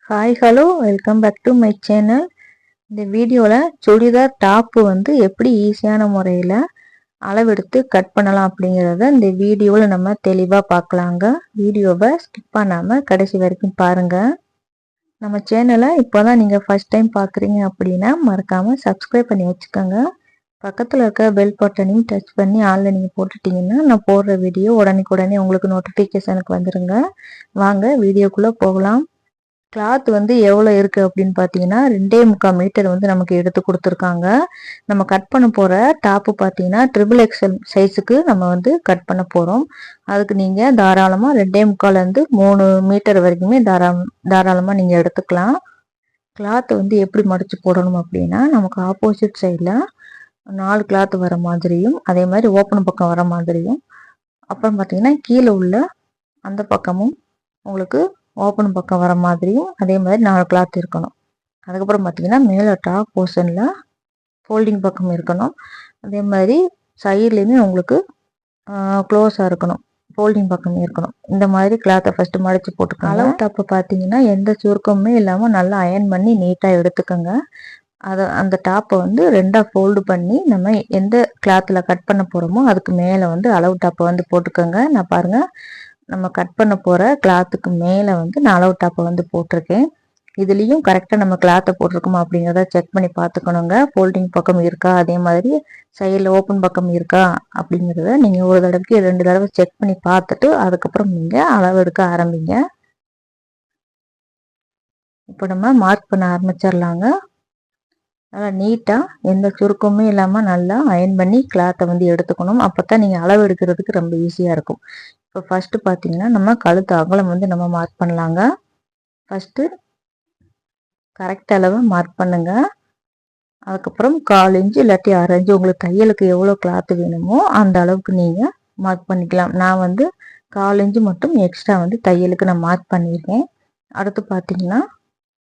Hi hello welcome back to my channel. இந்த வீடியோவில் churidar top வந்து எப்படி ஈஸியான முறையில் அளவெடுத்து கட் பண்ணலாம் அப்படிங்கிறத இந்த வீடியோவில் நம்ம தெளிவாக பார்க்கலாங்க. வீடியோவை ஸ்கிப் பண்ணாமல் கடைசி வரைக்கும் பாருங்கள். நம்ம சேனலை இப்போ தான் நீங்கள் ஃபஸ்ட் டைம் பார்க்குறீங்க அப்படின்னா மறக்காமல் சப்ஸ்கிரைப் பண்ணி வச்சுக்கோங்க. பக்கத்தில் இருக்க பெல் பட்டனையும் டச் பண்ணி ஆளில் நீங்கள் போட்டுட்டிங்கன்னா நான் போடுற வீடியோ உடனே உங்களுக்கு நோட்டிஃபிகேஷனுக்கு வந்துடுங்க. வாங்க வீடியோக்குள்ளே போகலாம். கிளாத் வந்து எவ்வளோ இருக்குது அப்படின்னு பார்த்தீங்கன்னா 2.25 மீட்டர் வந்து நமக்கு எடுத்து கொடுத்துருக்காங்க. நம்ம கட் பண்ண போகிற டாப்பு பார்த்தீங்கன்னா XXL சைஸுக்கு நம்ம வந்து கட் பண்ண போகிறோம். அதுக்கு நீங்கள் தாராளமாக 2.25 3 மீட்டர் வரைக்குமே தாராளமாக நீங்கள் எடுத்துக்கலாம். கிளாத் வந்து எப்படி மடித்து போடணும் அப்படின்னா நமக்கு ஆப்போசிட் சைடில் 4 கிளாத் வர மாதிரியும் அதே மாதிரி ஓப்பன் பக்கம் வர மாதிரியும் அப்புறம் பார்த்தீங்கன்னா கீழே உள்ள அந்த பக்கமும் உங்களுக்கு ஓப்பன் பக்கம் வர மாதிரியும் அதே மாதிரி 4 கிளாத் இருக்கணும். அதுக்கப்புறம் பார்த்தீங்கன்னா மேலே டாப் போர்ஷனில் ஃபோல்டிங் பக்கம் இருக்கணும். அதே மாதிரி சைட்லேயுமே உங்களுக்கு க்ளோஸாக இருக்கணும், ஃபோல்டிங் பக்கம் இருக்கணும். இந்த மாதிரி கிளாத்தை ஃபஸ்ட்டு மடித்து போட்டுக்கோங்க. அளவு டாப்பை பார்த்தீங்கன்னா எந்த சுருக்கமுமே இல்லாமல் நல்லா அயன் பண்ணி நீட்டாக எடுத்துக்கோங்க. அந்த டாப்பை வந்து 2ஆக ஃபோல்டு பண்ணி நம்ம எந்த கிளாத்தில் கட் பண்ண போகிறோமோ அதுக்கு மேலே வந்து அளவு டாப்பை வந்து போட்டுக்கோங்க. நான் பாருங்கள் நம்ம கட் பண்ண போகிற கிளாத்துக்கு மேலே வந்து நான் அளவு டாப்பை வந்து போட்டிருக்கேன். இதுலேயும் கரெக்டாக நம்ம கிளாத்தை போட்டிருக்கோமா அப்படிங்கிறத செக் பண்ணி பார்த்துக்கணுங்க. ஃபோல்டிங் பக்கம் இருக்கா, அதே மாதிரி சைடில் ஓப்பன் பக்கம் இருக்கா அப்படிங்கிறத நீங்கள் ஒரு தடவைக்கு 2 தடவை செக் பண்ணி பார்த்துட்டு அதுக்கப்புறம் நீங்கள் அளவு எடுக்க ஆரம்பிங்க. இப்போ நம்ம மார்க் பண்ண ஆரம்பிச்சிடலாங்க. நல்லா நீட்டாக எந்த சுருக்கமுமே இல்லாமல் நல்லா அயன் பண்ணி கிளாத்தை வந்து எடுத்துக்கணும். அப்போ தான் நீங்கள் அளவு எடுக்கிறதுக்கு ரொம்ப ஈஸியாக இருக்கும். இப்போ ஃபஸ்ட்டு பார்த்தீங்கன்னா நம்ம கழுத்து அகலம் வந்து நம்ம மார்க் பண்ணலாங்க. ஃபஸ்ட்டு கரெக்ட் அளவு மார்க் பண்ணுங்க. அதுக்கப்புறம் 1/4 இன்ச்சு இல்லாட்டி 1/2 இன்ச்சு உங்களுக்கு தையலுக்கு எவ்வளோ கிளாத்து வேணுமோ அந்த அளவுக்கு நீங்கள் மார்க் பண்ணிக்கலாம். நான் வந்து 1/4 இன்ச்சு மட்டும் எக்ஸ்ட்ரா வந்து தையலுக்கு நான் மார்க் பண்ணியிருக்கேன். அடுத்து பார்த்தீங்கன்னா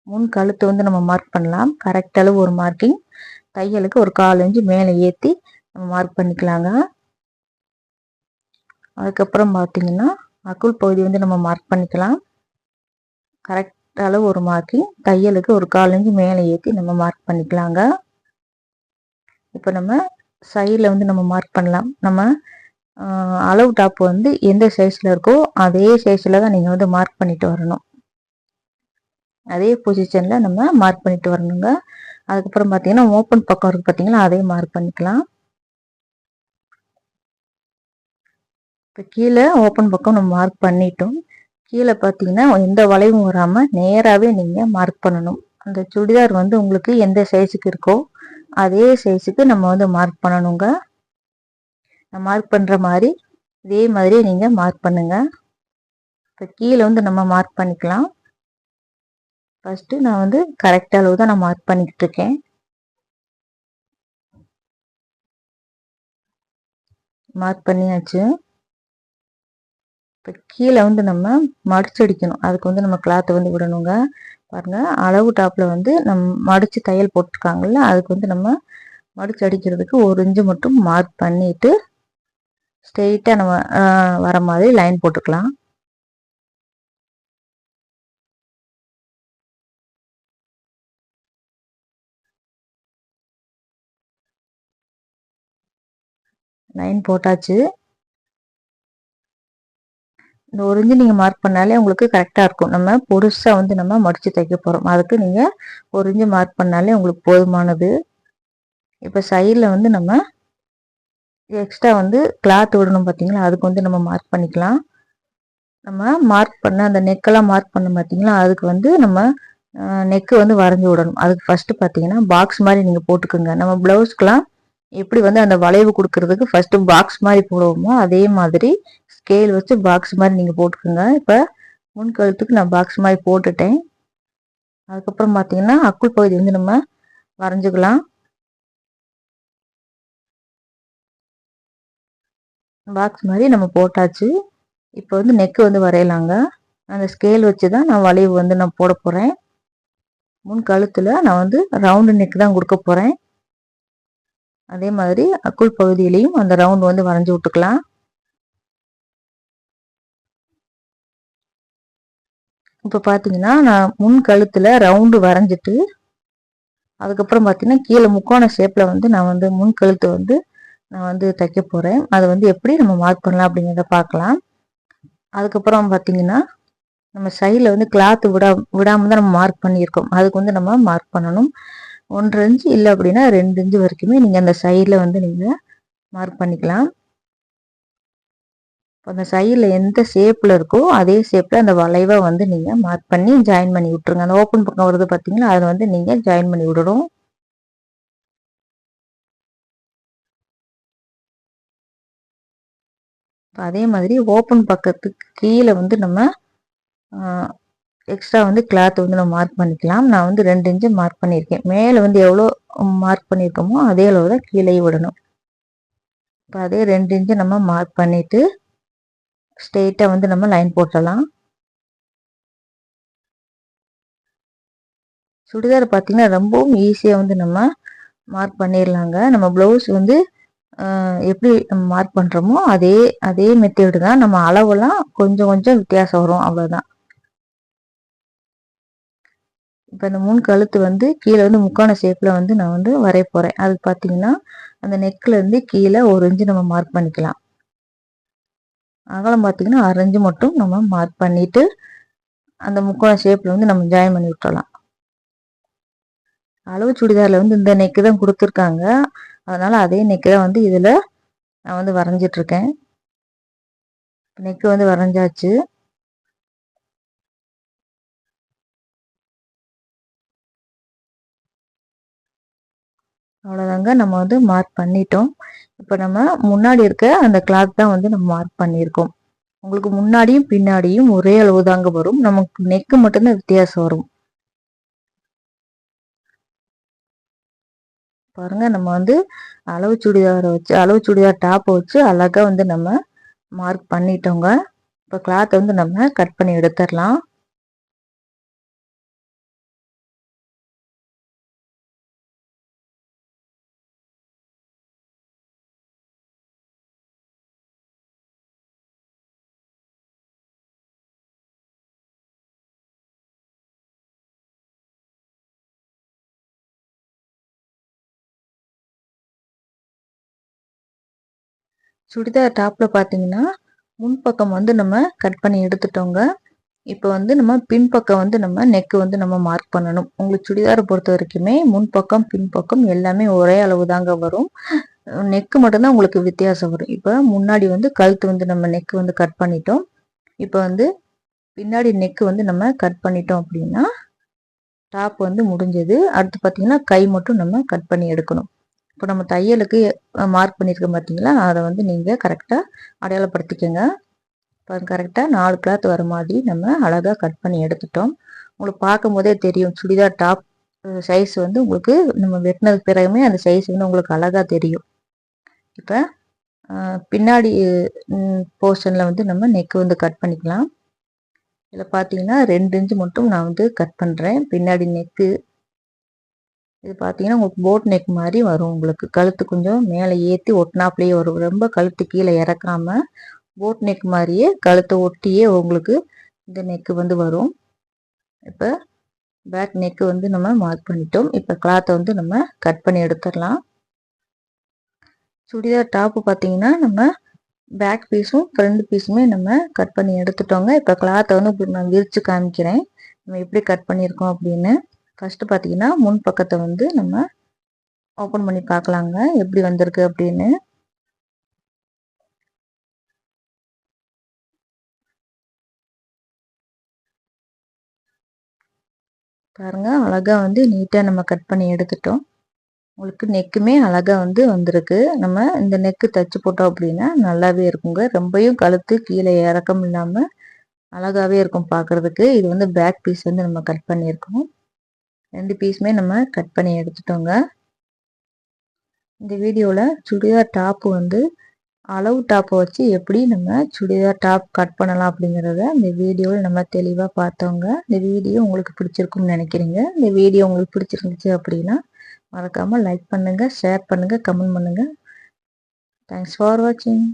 முன் கழுத்து வந்து நம்ம மார்க் பண்ணலாம். கரெக்ட் அளவு ஒரு மார்க்கிங், தையலுக்கு ஒரு 1/4 இன்ச்சு மேலே ஏற்றி நம்ம மார்க் பண்ணிக்கலாங்க. அதுக்கப்புறம் பார்த்தீங்கன்னா அக்குள் பகுதி வந்து நம்ம மார்க் பண்ணிக்கலாம். கரெக்ட் அளவு ஒரு மார்க்கிங், தையலுக்கு ஒரு 1/4 இன்ச்சு மேலே ஏற்றி நம்ம மார்க் பண்ணிக்கலாங்க. இப்போ நம்ம சைடில் வந்து நம்ம மார்க் பண்ணலாம். நம்ம அளவு டாப்பு வந்து எந்த சைஸில் இருக்கோ அதே சைஸில் தான் நீங்கள் வந்து மார்க் பண்ணிட்டு வரணும். அதே பொசிஷனில் நம்ம மார்க் பண்ணிட்டு வரணுங்க. அதுக்கப்புறம் பார்த்தீங்கன்னா ஓப்பன் பக்கம் இருக்குது பார்த்தீங்களா, அதையும் மார்க் பண்ணிக்கலாம். இப்போ கீழே ஓப்பன் பக்கம் நம்ம மார்க் பண்ணிட்டோம். கீழே பார்த்தீங்கன்னா எந்த வளைவும் வராமல் நேராகவே நீங்கள் மார்க் பண்ணணும். அந்த சுடிதார் வந்து உங்களுக்கு எந்த சைஸுக்கு இருக்கோ அதே சைஸுக்கு நம்ம வந்து மார்க் பண்ணணுங்க. நான் மார்க் பண்ணுற மாதிரி இதே மாதிரி நீங்கள் மார்க் பண்ணுங்க. இப்போ கீழே வந்து நம்ம மார்க் பண்ணிக்கலாம். ஃபஸ்ட்டு நான் வந்து கரெக்ட் அளவு தான் நான் மார்க் பண்ணிக்கிட்டு இருக்கேன். மார்க் பண்ணியாச்சு. இப்போ கீழே வந்து நம்ம மடிச்சடிக்கணும். அதுக்கு வந்து நம்ம கிளாத்தை வந்து விடணுங்க. பாருங்கள், அளவு டாப்பில் வந்து மடித்து தையல் போட்டிருக்காங்கல்ல, அதுக்கு வந்து நம்ம மடிச்சு அடிக்கிறதுக்கு 1 இன்ச்சு மட்டும் மார்க் பண்ணிட்டு ஸ்ட்ரெயிட்டாக நம்ம வர மாதிரி லைன் போட்டுக்கலாம். லைன் போட்டாச்சு. இந்த 1 இன்ச்சு நீங்கள் மார்க் பண்ணாலே உங்களுக்கு கரெக்டாக இருக்கும். நம்ம பொருசாக வந்து நம்ம மடித்து தைக்க போகிறோம். அதுக்கு நீங்கள் 1 இன்ச்சு மார்க் பண்ணாலே உங்களுக்கு போதுமானது. இப்போ சைடில் வந்து நம்ம எக்ஸ்ட்ரா வந்து கிளாத் விடணும் பார்த்தீங்களா, அதுக்கு வந்து நம்ம மார்க் பண்ணிக்கலாம். நம்ம மார்க் பண்ண அந்த நெக்கெல்லாம் மார்க் பண்ண பார்த்தீங்களா, அதுக்கு வந்து நம்ம நெக்கு வந்து வரைஞ்சி விடணும். அதுக்கு ஃபஸ்ட்டு பார்த்தீங்கன்னா பாக்ஸ் மாதிரி நீங்கள் போட்டுக்கோங்க. நம்ம ப்ளவுஸ்க்கெலாம் எப்படி வந்து அந்த வளைவு கொடுக்கறதுக்கு ஃபஸ்ட்டு பாக்ஸ் மாதிரி போடுவோமோ அதே மாதிரி ஸ்கேல் வச்சு பாக்ஸ் மாதிரி நீங்கள் போட்டுக்கோங்க. இப்போ முன்கழுத்துக்கு நான் பாக்ஸ் மாதிரி போட்டுட்டேன். அதுக்கப்புறம் பார்த்தீங்கன்னா அக்குள் பகுதி வந்து நம்ம வரைஞ்சிக்கலாம். பாக்ஸ் மாதிரி நம்ம போட்டாச்சு. இப்போ வந்து நெக்கு வந்து வரையலாங்க. அந்த ஸ்கேல் வச்சு தான் நான் வளைவு வந்து நான் போட போகிறேன். முன் கழுத்தில் நான் வந்து ரவுண்டு நெக் தான் கொடுக்க போகிறேன். அதே மாதிரி அக்குள் பகுதியிலையும் அந்த ரவுண்டு வந்து வரைஞ்சி விட்டுக்கலாம். இப்போ பார்த்தீங்கன்னா நான் முன் கழுத்தில் ரவுண்டு வரைஞ்சிட்டு அதுக்கப்புறம் பார்த்தீங்கன்னா கீழே முக்கோண ஷேப்பில் வந்து நான் வந்து முன் கழுத்து வந்து நான் வந்து தைக்க போகிறேன். அதை வந்து எப்படி நம்ம மார்க் பண்ணலாம் அப்படிங்கிறத பார்க்கலாம். அதுக்கப்புறம் பார்த்தீங்கன்னா நம்ம சைடில் வந்து கிளாத்து விடாமல் தான் நம்ம மார்க் பண்ணியிருக்கோம். அதுக்கு வந்து நம்ம மார்க் பண்ணணும். 1 இன்ச்சு இல்லை அப்படின்னா 2 இன்ச்சு வரைக்குமே நீங்கள் அந்த சைடில் வந்து நீங்கள் மார்க் பண்ணிக்கலாம். அந்த சைடில் எந்த ஷேப்பில் இருக்கோ அதே ஷேப்பில் அந்த வளைவை வந்து நீங்கள் மார்க் பண்ணி ஜாயின் பண்ணி விட்டுருங்க. அந்த ஓப்பன் பக்கம் வருது பார்த்தீங்களா, அதை வந்து நீங்கள் ஜாயின் பண்ணி விடணும். அதே மாதிரி ஓப்பன் பக்கத்துக்கு கீழே வந்து நம்ம எக்ஸ்ட்ரா வந்து கிளாத் வந்து நம்ம மார்க் பண்ணிக்கலாம். நான் வந்து 2 இன்ச்சு மார்க் பண்ணியிருக்கேன். மேலே வந்து எவ்வளோ மார்க் பண்ணியிருக்கோமோ அதே அளவு தான் கீழே விடணும். இப்போ அதே 2 இன்ச்சு நம்ம மார்க் பண்ணிவிட்டு ஸ்ட்ரெயிட்டாக வந்து நம்ம லைன் போட்டலாம். சுடிதார் பார்த்தீங்கன்னா ரொம்பவும் ஈஸியாக வந்து நம்ம மார்க் பண்ணிடலாங்க. நம்ம ப்ளவுஸ் வந்து எப்படி நம்ம மார்க் பண்ணுறோமோ அதே அதே மெத்தேடு தான். நம்ம அளவெல்லாம் கொஞ்சம் கொஞ்சம் வித்தியாசம் வரும், அவ்வளோதான். இப்போ இந்த முன் கழுத்து வந்து கீழே வந்து முக்கோண ஷேப்பில் வந்து நான் வந்து வரைய போகிறேன். அது பார்த்தீங்கன்னா அந்த நெக்லேருந்து கீழே 1 இன்ச்சு நம்ம மார்க் பண்ணிக்கலாம். அகலம் பார்த்தீங்கன்னா 1/2 இன்ச்சு மட்டும் நம்ம மார்க் பண்ணிவிட்டு அந்த முக்கோண ஷேப்பில் வந்து நம்ம ஜாயின் பண்ணி விட்டுறலாம். அளவு சுடிதாரில் வந்து இந்த நெக்கு தான் கொடுத்துருக்காங்க. அதனால் அதே நெக்கு தான் வந்து இதில் நான் வந்து வரைஞ்சிட்ருக்கேன். நெக்கு வந்து வரைஞ்சாச்சு. அவ்வளோதாங்க, நம்ம வந்து மார்க் பண்ணிட்டோம். இப்போ நம்ம முன்னாடி இருக்க அந்த கிளாத் தான் வந்து நம்ம மார்க் பண்ணியிருக்கோம். உங்களுக்கு முன்னாடியும் பின்னாடியும் ஒரே அளவு தாங்க வரும். நமக்கு நெக்கு மட்டும்தான் வித்தியாசம் வரும். பாருங்க, நம்ம வந்து அளவு சுடிதார் டாப்பை வச்சு அழகாக வந்து நம்ம மார்க் பண்ணிட்டோங்க. இப்போ கிளாத்தை வந்து நம்ம கட் பண்ணி எடுத்துடலாம். சுடிதார் டாப்பில் பார்த்தீங்கன்னா முன்பக்கம் வந்து நம்ம கட் பண்ணி எடுத்துட்டோங்க. இப்போ வந்து நம்ம பின்பக்கம் வந்து நம்ம நெக்கு வந்து நம்ம மார்க் பண்ணணும். உங்களுக்கு சுடிதாரை பொறுத்த வரைக்குமே முன்பக்கம் பின்பக்கம் எல்லாமே ஒரே அளவு தாங்க வரும். நெக்கு மட்டும்தான் உங்களுக்கு வித்தியாசம் வரும். இப்போ முன்னாடி வந்து கழுத்து வந்து நம்ம நெக்கு வந்து கட் பண்ணிட்டோம். இப்போ வந்து பின்னாடி நெக்கு வந்து நம்ம கட் பண்ணிட்டோம் அப்படின்னா டாப் வந்து முடிஞ்சது. அடுத்து பார்த்தீங்கன்னா கை மட்டும் நம்ம கட் பண்ணி எடுக்கணும். இப்போ நம்ம தையலுக்கு மார்க் பண்ணியிருக்கோம் பார்த்தீங்களா, அதை வந்து நீங்கள் கரெக்டாக அடையாளப்படுத்திக்கோங்க. இப்போ கரெக்டாக 4 கிளாத் வர மாதிரி நம்ம அழகாக கட் பண்ணி எடுத்துட்டோம். உங்களுக்கு பார்க்கும் போதே தெரியும் சுடிதார் டாப் சைஸ் வந்து உங்களுக்கு நம்ம வெட்டினதுக்கு பிறகுமே அந்த சைஸ் வந்து உங்களுக்கு அழகாக தெரியும். இப்போ பின்னாடி போர்ஷனில் வந்து நம்ம நெக்கு வந்து கட் பண்ணிக்கலாம். இதில் பார்த்தீங்கன்னா 2 இன்ச்சு மட்டும் நான் வந்து கட் பண்ணுறேன். பின்னாடி நெக்கு இது பார்த்தீங்கன்னா உங்களுக்கு போட் நெக் மாதிரி வரும். உங்களுக்கு கழுத்து கொஞ்சம் மேலே ஏற்றி ஒட்டினாப்லேயே வரும். ரொம்ப கழுத்து கீழே இறக்காம போட் நெக் மாதிரியே கழுத்தை ஒட்டியே உங்களுக்கு இந்த நெக்கு வந்து வரும். இப்போ பேக் நெக்கு வந்து நம்ம மார்க் பண்ணிட்டோம். இப்போ கிளாத்தை வந்து நம்ம கட் பண்ணி எடுத்துடலாம். சுடிதார் டாப்பு பார்த்தீங்கன்னா நம்ம பேக் பீஸும் ஃப்ரண்ட் பீஸுமே நம்ம கட் பண்ணி எடுத்துட்டோங்க. இப்போ கிளாத்தை வந்து நான் விரித்து காமிக்கிறேன் நம்ம எப்படி கட் பண்ணியிருக்கோம் அப்படின்னு. ஃபஸ்ட்டு பார்த்தீங்கன்னா முன் பக்கத்தை வந்து நம்ம ஓப்பன் பண்ணி பார்க்கலாங்க எப்படி வந்திருக்கு அப்படின்னு. பாருங்க, அழகாக வந்து நீட்டாக நம்ம கட் பண்ணி எடுத்துட்டோம். உங்களுக்கு நெக்குமே அழகாக வந்து வந்திருக்கு. நம்ம இந்த நெக்கு தைச்சி போட்டோம் அப்படின்னா நல்லாவே இருக்குங்க. ரொம்பையும் கழுத்து கீழே இறக்கம் இல்லாமல் அழகாகவே இருக்கும் பார்க்குறதுக்கு. இது வந்து பேக் பீஸ் வந்து நம்ம கட் பண்ணியிருக்கோம். 2 பீஸுமே நம்ம கட் பண்ணி எடுத்துட்டோங்க. இந்த வீடியோவில் சுடிதார் டாப்பு வந்து அளவு டாப்பை வச்சு எப்படி நம்ம சுடிதார் டாப் கட் பண்ணலாம் அப்படிங்கிறத இந்த வீடியோவில் நம்ம தெளிவாக பார்த்தோங்க. இந்த வீடியோ உங்களுக்கு பிடிச்சிருக்கும்னு நினைக்கிறீங்க. இந்த வீடியோ உங்களுக்கு பிடிச்சிருந்துச்சு அப்படின்னா மறக்காமல் லைக் பண்ணுங்கள், ஷேர் பண்ணுங்கள், கமெண்ட் பண்ணுங்கள். தேங்க்ஸ் ஃபார் வாட்சிங்.